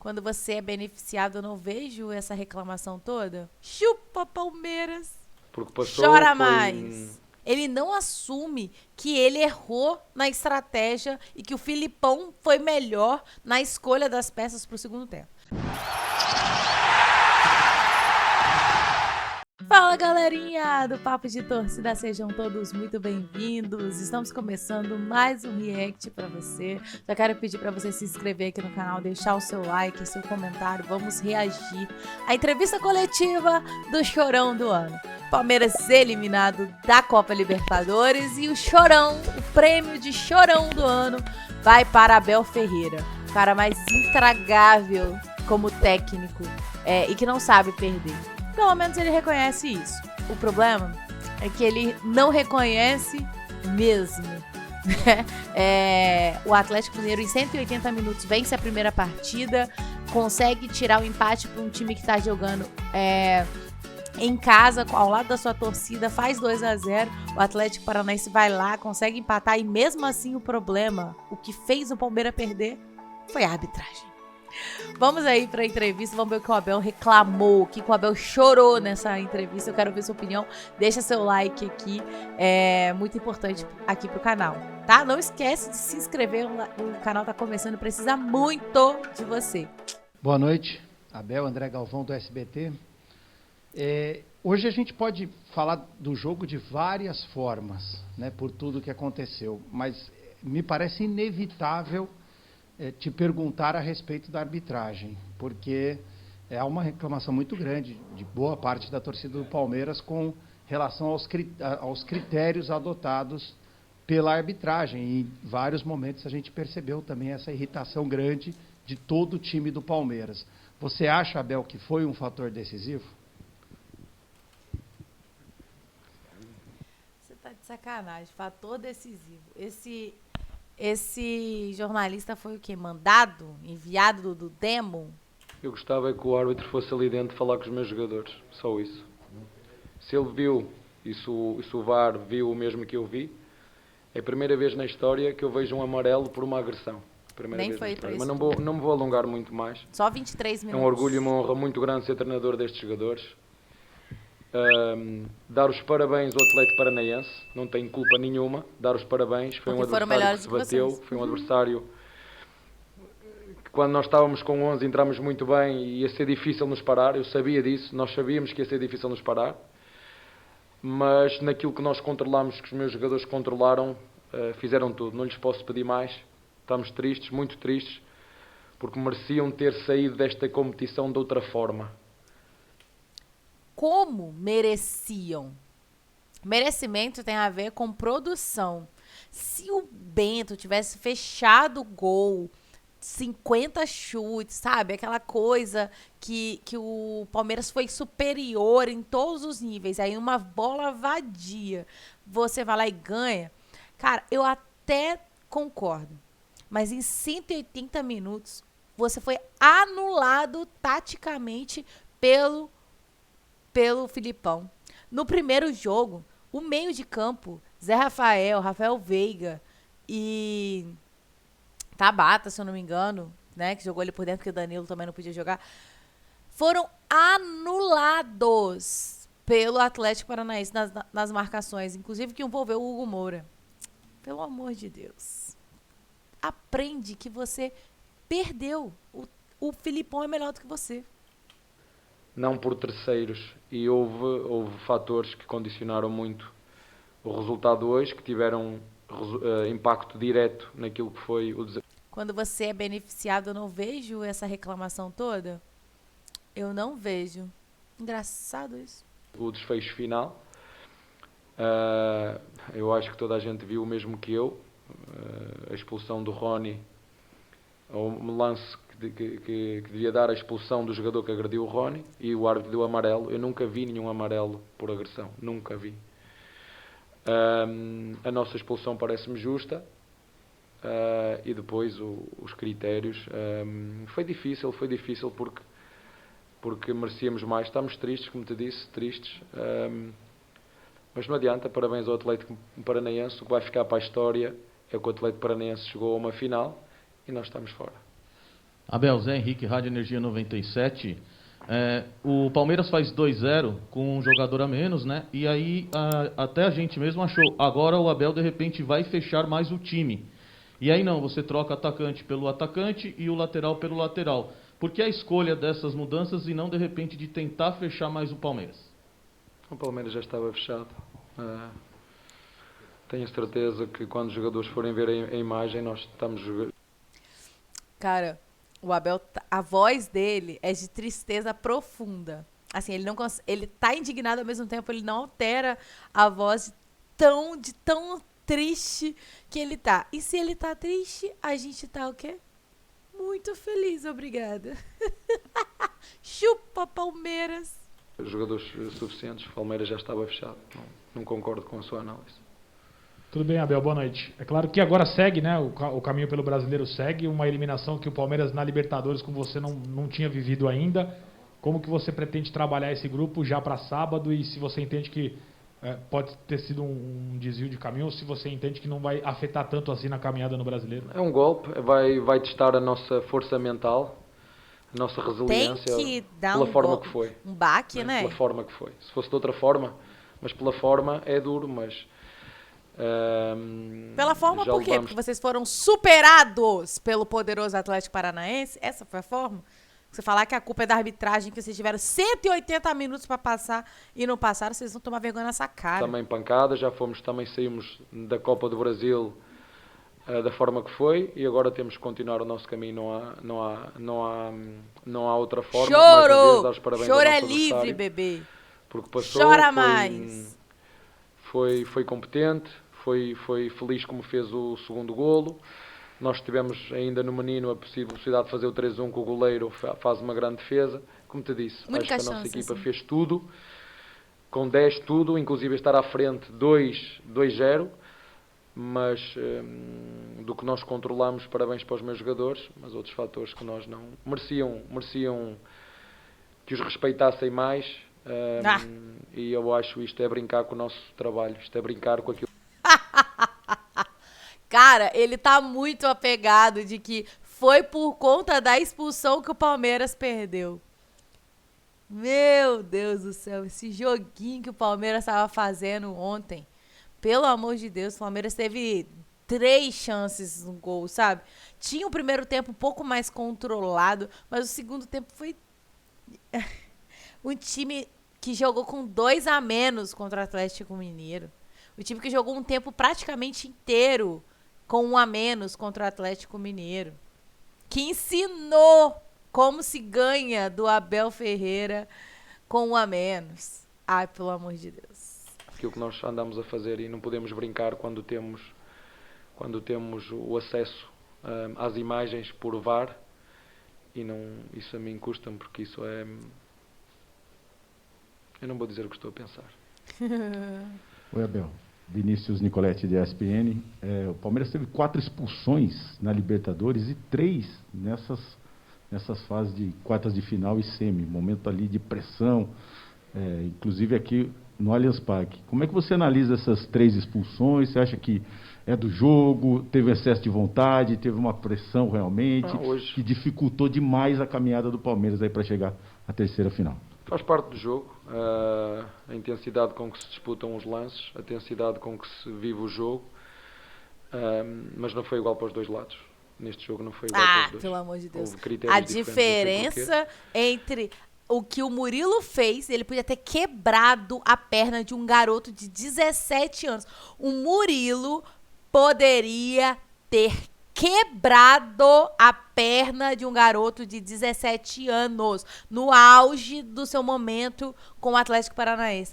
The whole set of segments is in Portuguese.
Quando você é beneficiado, eu não vejo essa reclamação toda. Chupa, Palmeiras! Porque passou, Chora foi. mais! Ele não assume que ele errou na estratégia e que o Filipão foi melhor na escolha das peças para o segundo tempo. Fala, galerinha do Papo de Torcida, sejam todos muito bem-vindos. Estamos começando mais um react para você. Já quero pedir para você se inscrever aqui no canal, deixar o seu like, seu comentário. Vamos reagir à entrevista coletiva do Chorão do ano. Palmeiras eliminado da Copa Libertadores e o Chorão, o prêmio de Chorão do ano, vai para Abel Ferreira, o cara mais intragável como técnico e que não sabe perder. Pelo menos ele reconhece isso. O problema é que ele não reconhece mesmo. O Atlético Mineiro, em 180 minutos, vence a primeira partida, consegue tirar o empate para um time que está jogando em casa, ao lado da sua torcida, faz 2-0. O Atlético Paranaense vai lá, consegue empatar e mesmo assim o problema, o que fez o Palmeiras perder, foi a arbitragem. Vamos aí pra entrevista, vamos ver o que o Abel reclamou, o que o Abel chorou nessa entrevista. Eu quero ver sua opinião, deixa seu like aqui, é muito importante aqui pro canal, tá? Não esquece de se inscrever, o canal tá começando, precisa muito de você. Boa noite, Abel, André Galvão do SBT. Hoje a gente pode falar do jogo de várias formas, né, por tudo que aconteceu, mas me parece inevitável te perguntar a respeito da arbitragem, porque há uma reclamação muito grande de boa parte da torcida do Palmeiras com relação aos critérios adotados pela arbitragem. E em vários momentos a gente percebeu também essa irritação grande de todo o time do Palmeiras. Você acha, Abel, que foi um fator decisivo? Você tá de sacanagem, fator decisivo. Esse jornalista foi o quê? Mandado? Enviado do demo? Eu gostava que o árbitro fosse ali dentro falar com os meus jogadores. Só isso. Se ele viu, e se o VAR viu o mesmo que eu vi, é a primeira vez na história que eu vejo um amarelo por uma agressão. Nem foi para isso. Mas não me vou alongar muito mais. Só 23 minutos. É um orgulho e uma honra muito grande ser treinador destes jogadores. Dar os parabéns ao Atlético Paranaense, não tem culpa nenhuma, dar os parabéns, foi um adversário que se bateu, foi um adversário que quando nós estávamos com 11 entramos muito bem e ia ser difícil nos parar, eu sabia disso, nós sabíamos que ia ser difícil nos parar, mas naquilo que nós controlámos, que os meus jogadores controlaram, fizeram tudo, não lhes posso pedir mais, estamos tristes, muito tristes, porque mereciam ter saído desta competição de outra forma. Como mereciam? Merecimento tem a ver com produção. Se o Bento tivesse fechado o gol, 50 chutes, sabe? Aquela coisa que o Palmeiras foi superior em todos os níveis. Aí uma bola vadia, você vai lá e ganha. Cara, eu até concordo. Mas em 180 minutos, você foi anulado taticamente pelo Filipão. No primeiro jogo, o meio de campo, Zé Rafael, Rafael Veiga e Tabata, se eu não me engano, né, que jogou ali por dentro, porque o Danilo também não podia jogar, foram anulados pelo Atlético Paranaense nas marcações, inclusive que envolveu o Hugo Moura. Pelo amor de Deus. Aprende que você perdeu. O Filipão é melhor do que você. Não por terceiros, e houve fatores que condicionaram muito o resultado hoje, que tiveram impacto direto naquilo que foi o desafio. Quando você é beneficiado, eu não vejo essa reclamação toda. Eu não vejo. Engraçado isso. O desfecho final, eu acho que toda a gente viu o mesmo que eu, a expulsão do Rony, o lance que devia dar a expulsão do jogador que agrediu o Rony, e o árbitro deu amarelo. Eu nunca vi nenhum amarelo por agressão, nunca vi. A nossa expulsão parece-me justa, e depois os critérios, foi difícil porque merecíamos mais. Estamos tristes, como te disse, tristes, mas não adianta. Parabéns ao Atlético Paranaense. O que vai ficar para a história é que o Atlético Paranaense chegou a uma final e nós estamos fora. Abel, Zé Henrique, Rádio Energia 97. O Palmeiras faz 2-0 com um jogador a menos, né? E aí até a gente mesmo achou, agora o Abel de repente vai fechar mais o time. E aí não, você troca atacante pelo atacante e o lateral pelo lateral. Por que a escolha dessas mudanças e não de repente de tentar fechar mais o Palmeiras? O Palmeiras já estava fechado. Tenho certeza que quando os jogadores forem ver a imagem, nós estamos... Cara, o Abel, a voz dele é de tristeza profunda. Assim, ele tá indignado, ao mesmo tempo ele não altera a voz de tão triste que ele tá. E se ele tá triste, a gente tá o quê? Muito feliz, obrigada. Chupa, Palmeiras. Jogadores suficientes, o Palmeiras já estava fechado. Não concordo com a sua análise. Tudo bem, Abel, boa noite. É claro que agora segue, né? O caminho pelo brasileiro segue, uma eliminação que o Palmeiras na Libertadores, como você não tinha vivido ainda. Como que você pretende trabalhar esse grupo já para sábado e se você entende que pode ter sido um desvio de caminho ou se você entende que não vai afetar tanto assim na caminhada no brasileiro? É um golpe, vai testar a nossa força mental, a nossa resiliência. Tem que dar pela forma que foi. Um baque, né? Pela forma que foi. Se fosse de outra forma, mas pela forma é duro, mas... Pela forma, por quê? Porque vocês foram superados pelo poderoso Atlético Paranaense? Essa foi a forma? Você falar que a culpa é da arbitragem, que vocês tiveram 180 minutos para passar e não passaram, vocês vão tomar vergonha nessa cara. Também pancada, também saímos da Copa do Brasil da forma que foi e agora temos que continuar o nosso caminho, não há outra forma. Choro! Choro é livre, bebê. Porque passou, chora mais. Foi competente, foi feliz como fez o segundo golo. Nós tivemos ainda no Menino a possibilidade de fazer o 3-1 com o goleiro, faz uma grande defesa. Como te disse, acho que a nossa equipa fez tudo, com 10 tudo, inclusive estar à frente 2-0, mas do que nós controlamos, parabéns para os meus jogadores, mas outros fatores que nós não mereciam que os respeitassem mais. E eu acho isto é brincar com o nosso trabalho, isto é brincar com aquilo. Cara, ele tá muito apegado de que foi por conta da expulsão que o Palmeiras perdeu. Meu Deus do céu, esse joguinho que o Palmeiras estava fazendo ontem. Pelo amor de Deus, o Palmeiras teve 3 chances no gol, sabe? Tinha o primeiro tempo um pouco mais controlado, mas o segundo tempo foi... um time que jogou com 2 a menos contra o Atlético Mineiro. O time que jogou um tempo praticamente inteiro com 1 a menos contra o Atlético Mineiro. Que ensinou como se ganha do Abel Ferreira com 1 a menos. Ai, pelo amor de Deus. Aquilo que nós andamos a fazer e não podemos brincar quando temos o acesso às imagens por VAR. E isso a mim custa-me porque isso é... Eu não vou dizer o que estou a pensar. Oi, Abel. Vinícius Nicoletti, de ESPN. O Palmeiras teve 4 expulsões na Libertadores e 3 nessas fases de quartas de final e semi. Momento ali de pressão, inclusive aqui no Allianz Parque. Como é que você analisa essas 3 expulsões? Você acha que é do jogo, teve excesso de vontade, teve uma pressão realmente, que dificultou demais a caminhada do Palmeiras aí para chegar à terceira final? Faz parte do jogo, a intensidade com que se disputam os lances, a intensidade com que se vive o jogo, mas não foi igual para os dois lados. Neste jogo não foi igual para os dois. Pelo amor de Deus. A diferença entre o que o Murilo fez, ele podia ter quebrado a perna de um garoto de 17 anos. O Murilo poderia ter quebrado a perna de um garoto de 17 anos, no auge do seu momento com o Atlético Paranaense.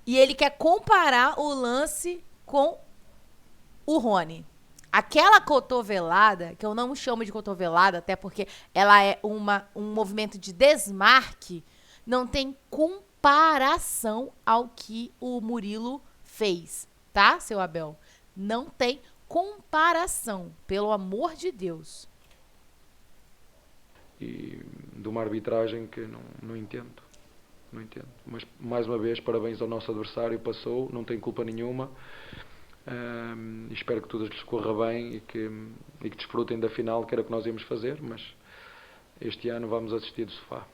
E ele quer comparar o lance com o Rony. Aquela cotovelada, que eu não chamo de cotovelada, até porque ela é um movimento de desmarque, não tem comparação ao que o Murilo fez, tá, seu Abel? Não tem comparação, pelo amor de Deus. E de uma arbitragem que não entendo. Não entendo. Mas, mais uma vez, parabéns ao nosso adversário, passou, não tem culpa nenhuma. Espero que tudo lhes corra bem e que desfrutem da final, que era o que nós íamos fazer, mas este ano vamos assistir do sofá.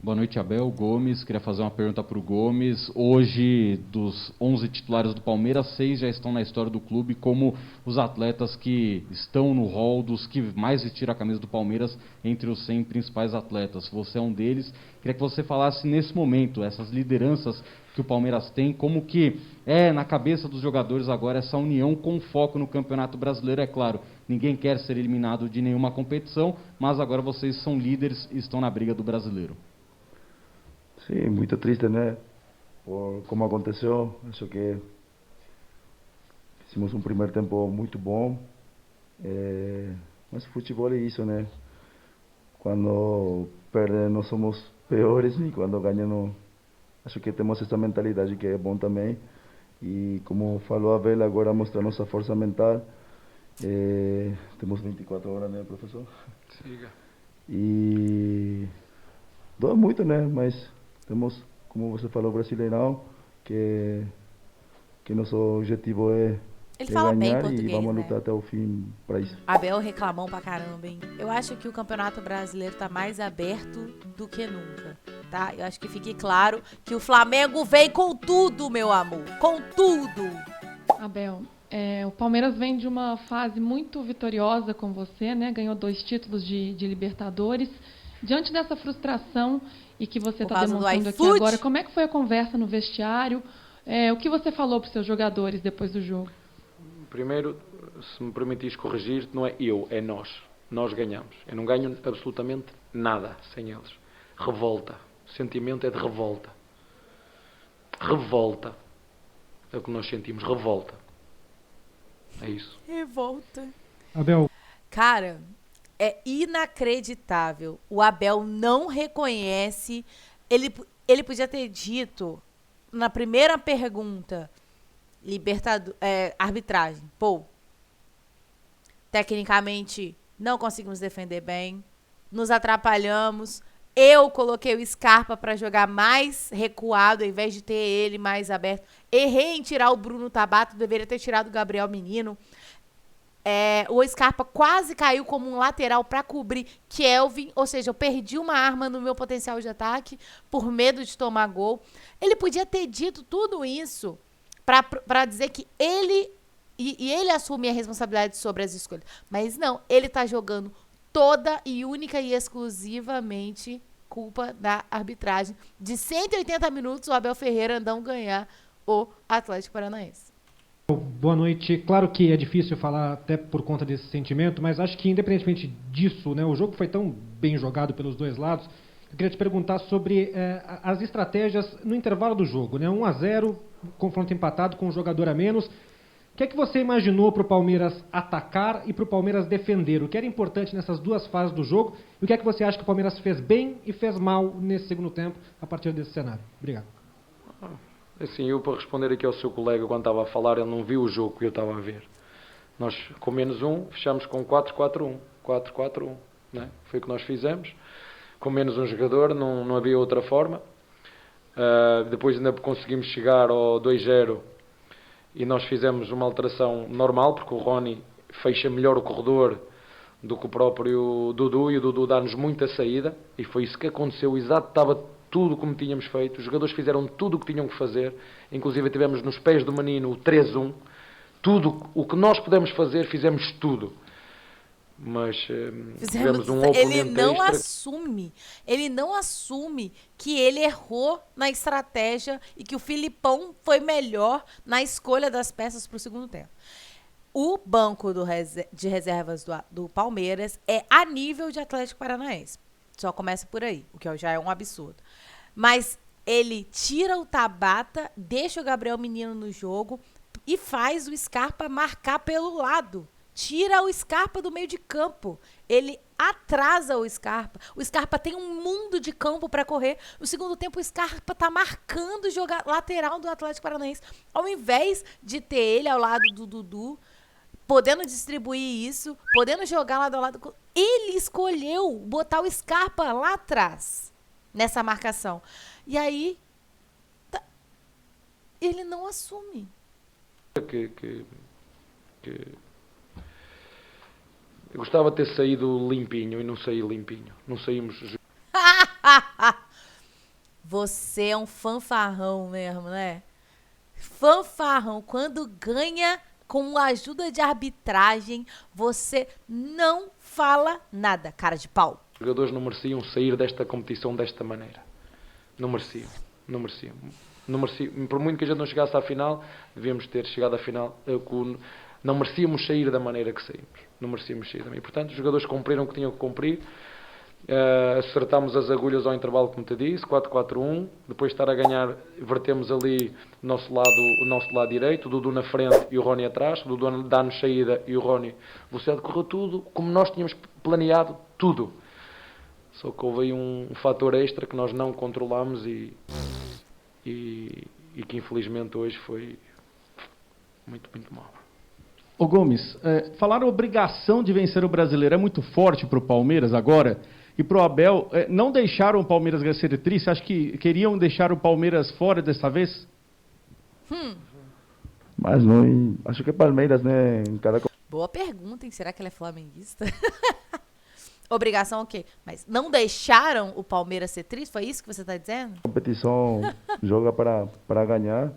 Boa noite, Abel. Gomes, queria fazer uma pergunta para o Gomes. Hoje, dos 11 titulares do Palmeiras, 6 já estão na história do clube como os atletas que estão no hall dos que mais vestiram a camisa do Palmeiras entre os 100 principais atletas. Você é um deles. Queria que você falasse nesse momento, essas lideranças que o Palmeiras tem, como que é na cabeça dos jogadores agora essa união com foco no Campeonato Brasileiro. É claro, ninguém quer ser eliminado de nenhuma competição, mas agora vocês são líderes e estão na briga do Brasileiro. Sim, muito triste, né? Por como aconteceu. Acho que fizemos um primeiro tempo muito bom. Mas futebol é isso, né? Quando perdem, nós somos piores, e quando ganham, acho que temos essa mentalidade que é bom também. E como falou a Abel, agora mostrar nossa força mental. Temos 24 horas, né, professor? Siga. E dói muito, né? Mas temos, como você falou, Brasileirão, que nosso objetivo é Ele fala bem ganhar português, e vamos né? lutar até o fim para isso. Abel reclamou pra caramba, hein? Eu acho que o Campeonato Brasileiro tá mais aberto do que nunca, tá? Eu acho que fique claro que o Flamengo vem com tudo, meu amor. Com tudo! Abel, o Palmeiras vem de uma fase muito vitoriosa com você, né? Ganhou 2 títulos de Libertadores. Diante dessa frustração e que você está demonstrando aqui agora, como é que foi a conversa no vestiário? O que você falou para os seus jogadores depois do jogo? Primeiro, se me permitires corrigir, não é eu, é nós. Nós ganhamos. Eu não ganho absolutamente nada sem eles. Revolta. O sentimento é de revolta. Revolta. É o que nós sentimos. Revolta. É isso. Revolta. Abel. Cara, é inacreditável. O Abel não reconhece. Ele podia ter dito na primeira pergunta, arbitragem. Pô, tecnicamente não conseguimos defender bem, nos atrapalhamos. Eu coloquei o Scarpa para jogar mais recuado, ao invés de ter ele mais aberto. Errei em tirar o Bruno Tabata, deveria ter tirado o Gabriel Menino. O Scarpa quase caiu como um lateral para cobrir Kelvin, ou seja, eu perdi uma arma no meu potencial de ataque por medo de tomar gol. Ele podia ter dito tudo isso para dizer que ele assume a responsabilidade sobre as escolhas. Mas não, ele tá jogando toda e única e exclusivamente culpa da arbitragem. De 180 minutos, o Abel Ferreira não ganhar o Atlético Paranaense. Boa noite. Claro que é difícil falar até por conta desse sentimento, mas acho que independentemente disso, né, o jogo foi tão bem jogado pelos dois lados. Eu queria te perguntar sobre as estratégias no intervalo do jogo, né? 1-0, confronto empatado com um jogador a menos. O que é que você imaginou para o Palmeiras atacar e para o Palmeiras defender? O que era importante nessas duas fases do jogo? E o que é que você acha que o Palmeiras fez bem e fez mal nesse segundo tempo a partir desse cenário? Obrigado. Assim, eu para responder aqui ao seu colega quando estava a falar, ele não viu o jogo que eu estava a ver. Nós, com -1, fechamos com 4-4-1. 4-4-1, né? Foi o que nós fizemos. Com menos um jogador, não havia outra forma. Depois ainda conseguimos chegar ao 2-0 e nós fizemos uma alteração normal, porque o Rony fecha melhor o corredor do que o próprio Dudu, e o Dudu dá-nos muita saída, e foi isso que aconteceu. Exato, estava tudo como tínhamos feito, os jogadores fizeram tudo o que tinham que fazer, inclusive tivemos nos pés do menino o 3-1, tudo o que nós pudemos fazer, fizemos tudo. Mas tivemos um oponente ele não assume que ele errou na estratégia e que o Filipão foi melhor na escolha das peças para o segundo tempo. O banco de reservas do Palmeiras é a nível de Atlético Paranaense. Só começa por aí, o que já é um absurdo. Mas ele tira o Tabata, deixa o Gabriel Menino no jogo e faz o Scarpa marcar pelo lado. Tira o Scarpa do meio de campo. Ele atrasa o Scarpa. O Scarpa tem um mundo de campo para correr. No segundo tempo, o Scarpa tá marcando o lateral do Atlético Paranaense. Ao invés de ter ele ao lado do Dudu, podendo distribuir isso, podendo jogar lado a lado, ele escolheu botar o Scarpa lá atrás, nessa marcação. E aí, ele não assume. Eu gostava de ter saído limpinho e não saí limpinho. Não saímos... Você é um fanfarrão mesmo, né? Fanfarrão. Quando ganha com a ajuda de arbitragem, você não fala nada, cara de pau. Os jogadores não mereciam sair desta competição desta maneira. Não mereciam. Não mereciam. Não mereciam. Por muito que a gente não chegasse à final, devíamos ter chegado à final. Não merecíamos sair da maneira que saímos. Não merecíamos sair também. Portanto, os jogadores cumpriram o que tinham que cumprir. Acertámos as agulhas ao intervalo, como te disse, 4-4-1. Depois de estar a ganhar, vertemos ali o nosso lado direito, o Dudu na frente e o Rony atrás. O Dudu dá-nos saída e o Rony velocidade. Correu tudo como nós tínhamos planeado, tudo. Só que houve aí um fator extra que nós não controlámos e que infelizmente hoje foi muito, muito mal. Ô Gomes, falar a obrigação de vencer o Brasileiro é muito forte para o Palmeiras agora? E para o Abel, não deixaram o Palmeiras vencer o Tri? Você acha que queriam deixar o Palmeiras fora dessa vez? Mas não, acho que Palmeiras, né, em cada... Boa pergunta, hein? Será que ele é flamenguista? Obrigação o quê? Mas não deixaram o Palmeiras ser tri? Foi isso que você está dizendo? A competição joga para ganhar.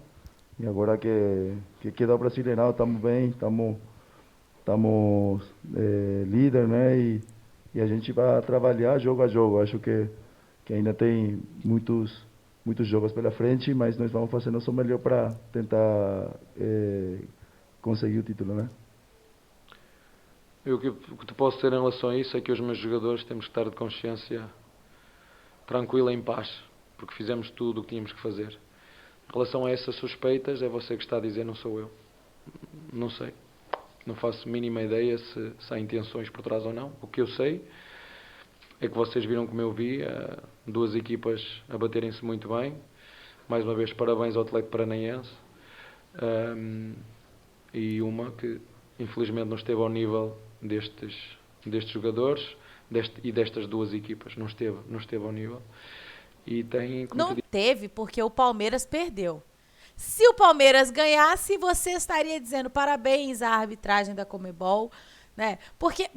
E agora que queda o Brasileirão, estamos bem, estamos líder, né? E a gente vai trabalhar jogo a jogo. Acho que ainda tem muitos jogos pela frente, mas nós vamos fazer nosso melhor para tentar conseguir o título, né? O que te posso dizer em relação a isso é que os meus jogadores temos que estar de consciência tranquila, em paz, porque fizemos tudo o que tínhamos que fazer. Em relação a essas suspeitas, é você que está a dizer, não sou eu. Não sei. Não faço a mínima ideia se há intenções por trás ou não. O que eu sei é que vocês viram como eu vi, duas equipas a baterem-se muito bem. Mais uma vez, parabéns ao Atlético Paranaense. E uma que, infelizmente, não esteve ao nível destes jogadores e destas duas equipas. Não esteve ao nível. E tem, não teve porque o Palmeiras perdeu. Se o Palmeiras ganhasse, você estaria dizendo parabéns à arbitragem da Conmebol, né? Porque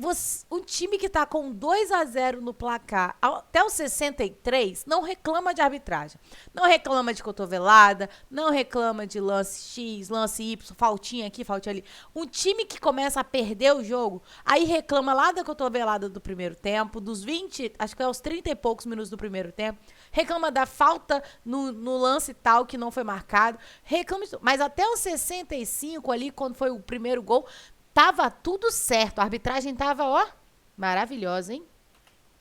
um time que está com 2-0 no placar até os 63 não reclama de arbitragem. Não reclama de cotovelada, não reclama de lance X, lance Y, faltinha aqui, faltinha ali. Um time que começa a perder o jogo, aí reclama lá da cotovelada do primeiro tempo, dos 20, acho que é os 30 e poucos minutos do primeiro tempo, reclama da falta no lance tal que não foi marcado, reclama de tudo. Mas até os 65 ali, quando foi o primeiro gol, tava tudo certo, a arbitragem tava, ó, maravilhosa, hein?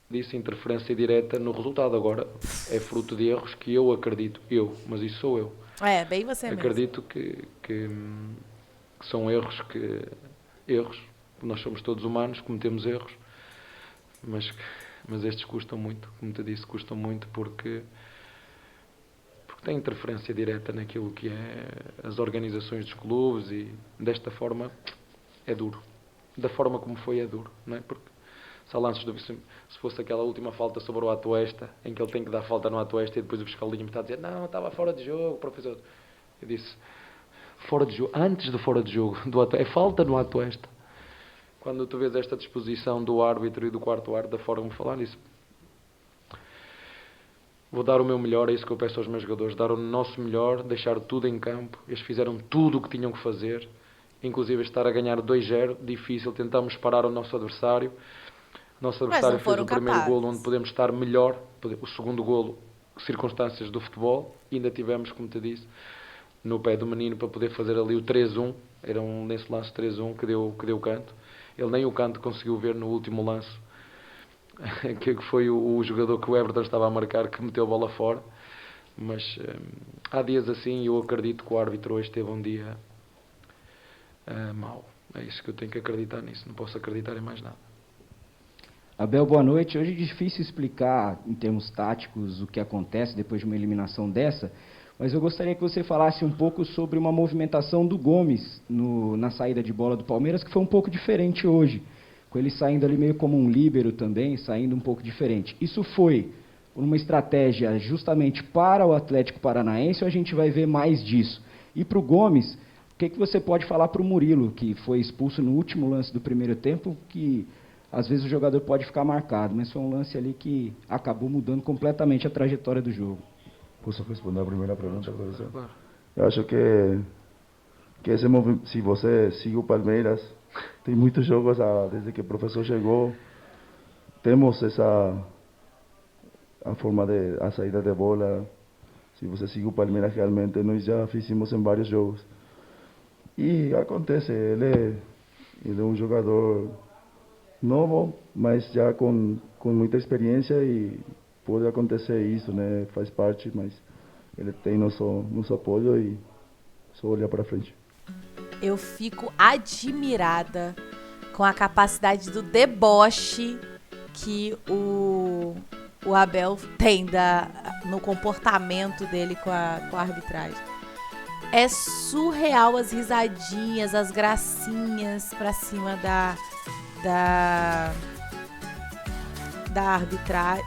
Disse interferência direta no resultado. Agora é fruto de erros que eu acredito, mas isso sou eu. Bem você mesmo. Acredito que são erros nós somos todos humanos, cometemos erros, mas estes custam muito, como te disse, custam muito porque tem interferência direta naquilo que é as organizações dos clubes e desta forma é duro. Da forma como foi é duro, não é? Porque se fosse aquela última falta sobre o Atuesta, em que ele tem que dar falta no Atuesta e depois o fiscalinho me está a dizer não, estava fora de jogo, professor. Eu disse, fora de jogo, antes do fora de jogo, é falta no Atuesta. Quando tu vês esta disposição do árbitro e do quarto árbitro, da forma de falar nisso, vou dar o meu melhor, é isso que eu peço aos meus jogadores, dar o nosso melhor, deixar tudo em campo. Eles fizeram tudo o que tinham que fazer, inclusive estar a ganhar 2-0, difícil, tentamos parar o nosso adversário. O nosso adversário fez o primeiro golo onde podemos estar melhor, o segundo golo, circunstâncias do futebol, e ainda tivemos, como te disse, no pé do menino para poder fazer ali o 3-1, era nesse lance 3-1 que deu o canto. Ele nem o canto conseguiu ver no último lance, que foi o jogador que o Everton estava a marcar, que meteu a bola fora. Mas há dias assim, eu acredito que o árbitro hoje teve um dia mau. É isso que eu tenho que acreditar nisso, não posso acreditar em mais nada. Abel, boa noite. Hoje é difícil explicar em termos táticos o que acontece depois de uma eliminação dessa, mas eu gostaria que você falasse um pouco sobre uma movimentação do Gomes na saída de bola do Palmeiras, que foi um pouco diferente hoje, com ele saindo ali meio como um líbero também, saindo um pouco diferente. Isso foi uma estratégia justamente para o Atlético Paranaense ou a gente vai ver mais disso? E para o Gomes, o que você pode falar para o Murilo, que foi expulso no último lance do primeiro tempo, que às vezes o jogador pode ficar marcado, mas foi um lance ali que acabou mudando completamente a trajetória do jogo. Posso responder a primeira pergunta, professor? Eu acho que esse movimento, se você sigue o Palmeiras, tem muitos jogos desde que o professor chegou, temos a forma a saída de bola. Se você sigue o Palmeiras, realmente nós já fizemos em vários jogos. E acontece, ele é um jogador novo, mas já com muita experiência, e pode acontecer isso, né? Faz parte, mas ele tem nosso apoio e só olhar para frente. Eu fico admirada com a capacidade do deboche que o Abel tem no comportamento dele com a arbitragem. É surreal as risadinhas, as gracinhas pra cima da arbitragem,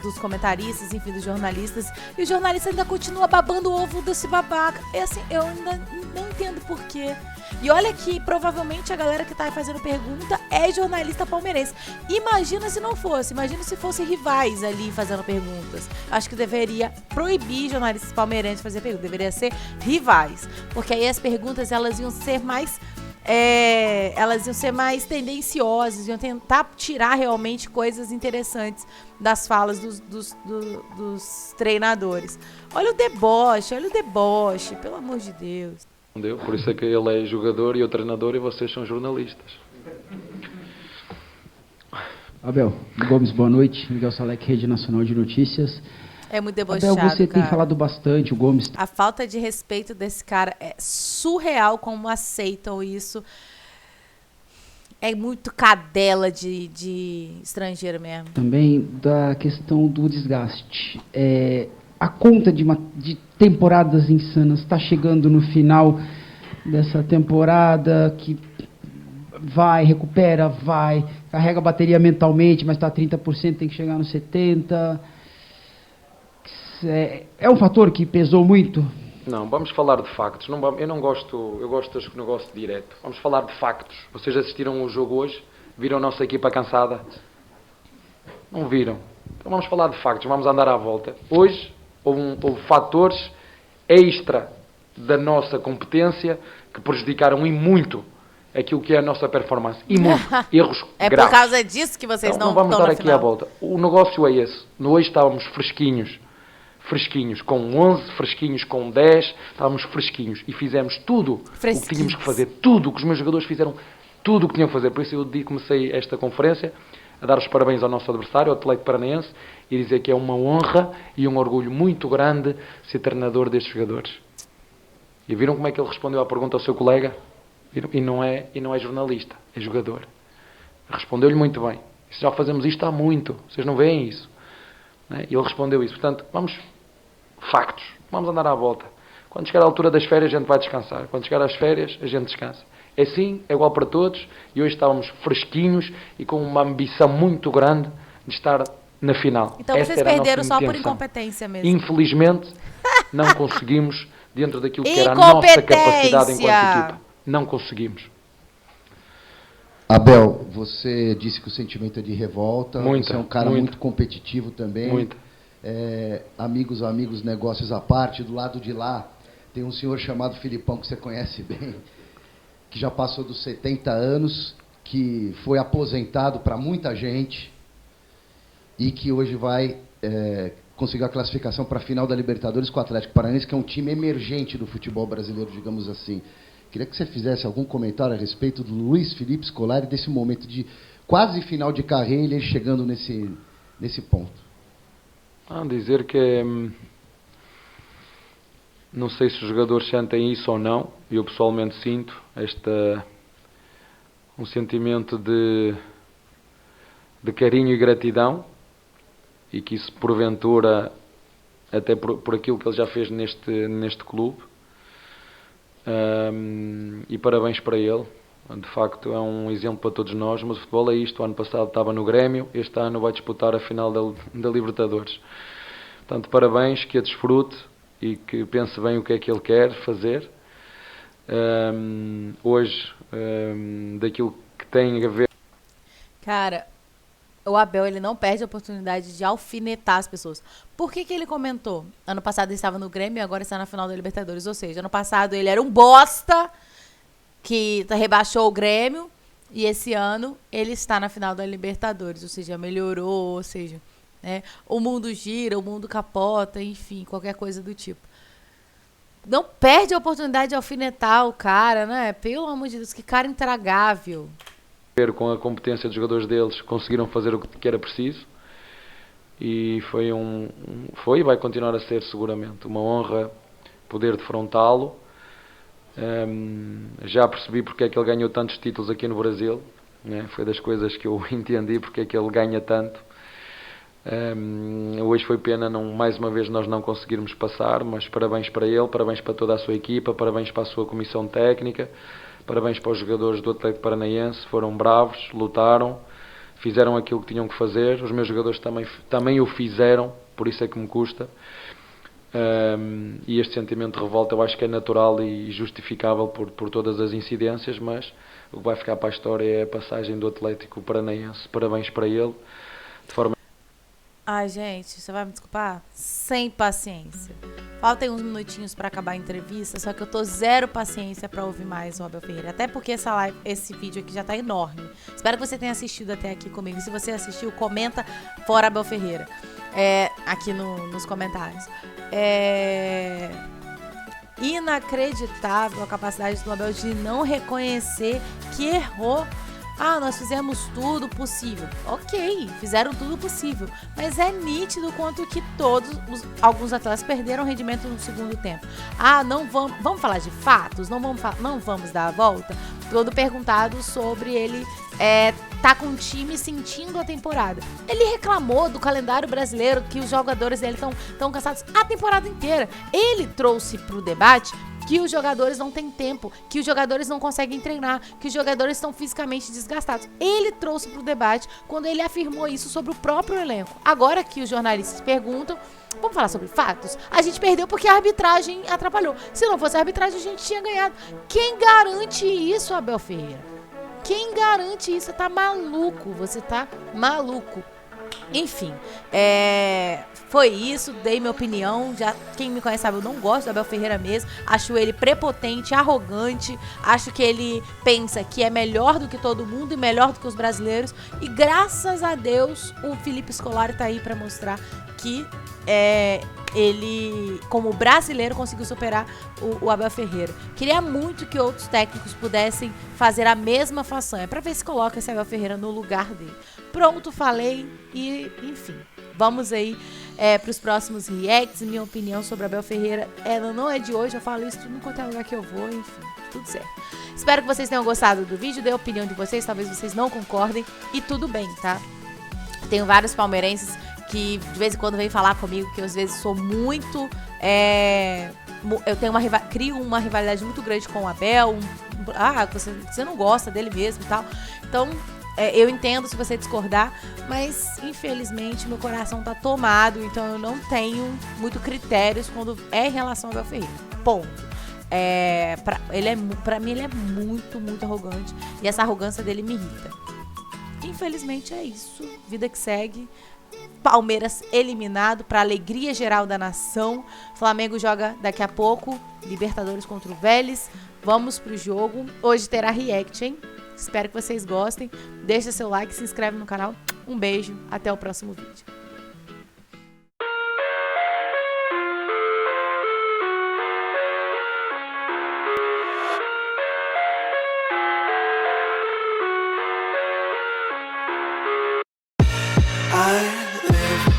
dos comentaristas, enfim, dos jornalistas. E o jornalista ainda continua babando o ovo desse babaca. É assim, eu ainda não entendo por quê. E olha que provavelmente a galera que tá fazendo pergunta é jornalista palmeirense. Imagina se não fosse. Imagina se fossem rivais ali fazendo perguntas. Acho que deveria proibir jornalistas palmeirenses de fazer perguntas. Deveria ser rivais. Porque aí as perguntas elas iam ser mais tendenciosas, iam tentar tirar realmente coisas interessantes das falas dos treinadores. Olha o deboche, pelo amor de Deus. Por isso é que ele é jogador e eu treinador e vocês são jornalistas. Abel Gomes, boa noite. Miguel Salek, Rede Nacional de Notícias. É muito debochado, Abel, você cara. tem falado bastante, o Gomes... A falta de respeito desse cara é surreal, como aceitam isso. É muito cadela de estrangeiro mesmo. Também da questão do desgaste. A conta de temporadas insanas está chegando no final dessa temporada, que recupera, carrega a bateria mentalmente, mas está a 30%, tem que chegar nos 70%. É um fator que pesou muito? Não, vamos falar de factos. Eu gosto deste negócio direto. Vamos falar de factos. Vocês assistiram o jogo hoje? Viram a nossa equipa cansada? Não viram. Então vamos falar de factos, vamos andar à volta. Hoje houve fatores extra da nossa competência que prejudicaram e muito aquilo que é a nossa performance. E muito. Erros graves. Por causa disso que vocês não vamos estão dar na aqui final. à volta. O negócio é esse. Hoje estávamos fresquinhos com 11, fresquinhos com 10, estávamos fresquinhos e fizemos tudo o que tínhamos que fazer, tudo o que os meus jogadores fizeram, tudo o que tinham que fazer. Por isso eu comecei esta conferência a dar os parabéns ao nosso adversário, ao Atlético Paranaense, e dizer que é uma honra e um orgulho muito grande ser treinador destes jogadores. E viram como é que ele respondeu à pergunta ao seu colega? E não é jornalista, é jogador. Respondeu-lhe muito bem. Isso já fazemos isto há muito, vocês não veem isso. E ele respondeu isso. Portanto, factos, vamos andar à volta. Quando chegar à altura das férias a gente vai descansar, quando chegar às férias a gente descansa. É assim, é igual para todos, e hoje estávamos fresquinhos e com uma ambição muito grande de estar na final. Então vocês perderam só por incompetência mesmo. Infelizmente, não conseguimos, dentro daquilo que era a nossa capacidade enquanto equipa. Não conseguimos. Abel, você disse que o sentimento é de revolta, você é um cara muito competitivo também. Muito. Amigos, negócios à parte, do lado de lá tem um senhor chamado Filipão, que você conhece bem, que já passou dos 70 anos, que foi aposentado para muita gente e que hoje vai conseguir a classificação para a final da Libertadores com o Atlético Paranaense, que é um time emergente do futebol brasileiro, digamos assim. Queria que você fizesse algum comentário a respeito do Luiz Felipe Scolari, desse momento de quase final de carreira, ele chegando nesse ponto. Dizer que não sei se os jogadores sentem isso ou não, eu pessoalmente sinto um sentimento de carinho e gratidão, e que isso porventura até por aquilo que ele já fez neste clube, e parabéns para ele. De facto é um exemplo para todos nós, mas o futebol é isto. O ano passado estava no Grêmio, este ano vai disputar a final da Libertadores. Portanto, parabéns, que a desfrute e que pense bem o que é que ele quer fazer. Hoje, daquilo que tem a ver... Cara, o Abel, ele não perde a oportunidade de alfinetar as pessoas. Por que ele comentou? Ano passado ele estava no Grêmio e agora está na final da Libertadores. Ou seja, ano passado ele era um bosta que rebaixou o Grêmio e esse ano ele está na final da Libertadores. Ou seja, melhorou, ou seja, né, o mundo gira, o mundo capota, enfim, qualquer coisa do tipo. Não perde a oportunidade de alfinetar o cara, né? Pelo amor de Deus, que cara intragável. Com a competência dos jogadores deles, conseguiram fazer o que era preciso e foi e vai continuar a ser seguramente uma honra poder defrontá-lo. Já percebi porque é que ele ganhou tantos títulos aqui no Brasil, né? Foi das coisas que eu entendi porque é que ele ganha tanto. Hoje foi pena mais uma vez nós não conseguirmos passar, mas parabéns para ele, parabéns para toda a sua equipa, parabéns para a sua comissão técnica. Parabéns para os jogadores do Atlético Paranaense, foram bravos, lutaram, fizeram aquilo que tinham que fazer. Os meus jogadores também o fizeram, por isso é que me custa. E este sentimento de revolta eu acho que é natural e justificável por todas as incidências, mas o que vai ficar para a história é a passagem do Atlético Paranaense. Parabéns para ele. De forma... Ai, gente, você vai me desculpar? Sem paciência. Faltam uns minutinhos para acabar a entrevista, só que eu tô zero paciência para ouvir mais o Abel Ferreira. Até porque esse vídeo aqui já tá enorme. Espero que você tenha assistido até aqui comigo. Se você assistiu, comenta fora Abel Ferreira. Aqui nos comentários. Inacreditável a capacidade do Abel de não reconhecer que errou. Nós fizemos tudo possível. Ok, fizeram tudo possível. Mas é nítido quanto que alguns atletas perderam rendimento no segundo tempo. Vamos falar de fatos? Não vamos dar a volta? Todo perguntado sobre ele tá com o time sentindo a temporada. Ele reclamou do calendário brasileiro, que os jogadores dele estão cansados a temporada inteira. Ele trouxe pro debate que os jogadores não têm tempo, que os jogadores não conseguem treinar, que os jogadores estão fisicamente desgastados. Ele trouxe para o debate quando ele afirmou isso sobre o próprio elenco. Agora que os jornalistas perguntam, vamos falar sobre fatos? A gente perdeu porque a arbitragem atrapalhou. Se não fosse a arbitragem, a gente tinha ganhado. Quem garante isso, Abel Ferreira? Quem garante isso? Você tá maluco, você tá maluco. Enfim, foi isso, dei minha opinião. Quem me conhece sabe, eu não gosto do Abel Ferreira mesmo. Acho ele prepotente, arrogante. Acho que ele pensa que é melhor do que todo mundo e melhor do que os brasileiros. E graças a Deus o Felipe Scolari tá aí para mostrar que ele, como brasileiro, conseguiu superar o Abel Ferreira. Queria muito que outros técnicos pudessem fazer a mesma façanha, para ver se coloca esse Abel Ferreira no lugar dele. Pronto, falei e, enfim, vamos aí para os próximos reacts. Minha opinião sobre Abel Ferreira, ela não é de hoje, eu falo isso em qualquer lugar que eu vou, enfim, tudo certo. Espero que vocês tenham gostado do vídeo, dê a opinião de vocês, talvez vocês não concordem, e tudo bem, tá? Tenho vários palmeirenses que de vez em quando vem falar comigo, que eu às vezes sou muito... eu tenho crio uma rivalidade muito grande com o Abel. Você não gosta dele mesmo e tal. Então, eu entendo se você discordar, mas infelizmente meu coração tá tomado, então eu não tenho muito critérios quando é em relação ao Abel Ferreira. Ponto. Pra mim ele é muito, muito arrogante, e essa arrogância dele me irrita. Infelizmente é isso. Vida que segue. Palmeiras eliminado, para alegria geral da nação. Flamengo joga daqui a pouco Libertadores contra o Vélez. Vamos pro jogo. Hoje terá react, hein? Espero que vocês gostem. Deixa seu like, se inscreve no canal. Um beijo, até o próximo vídeo.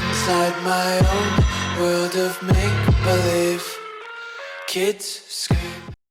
Inside my own world of make-believe, kids scream.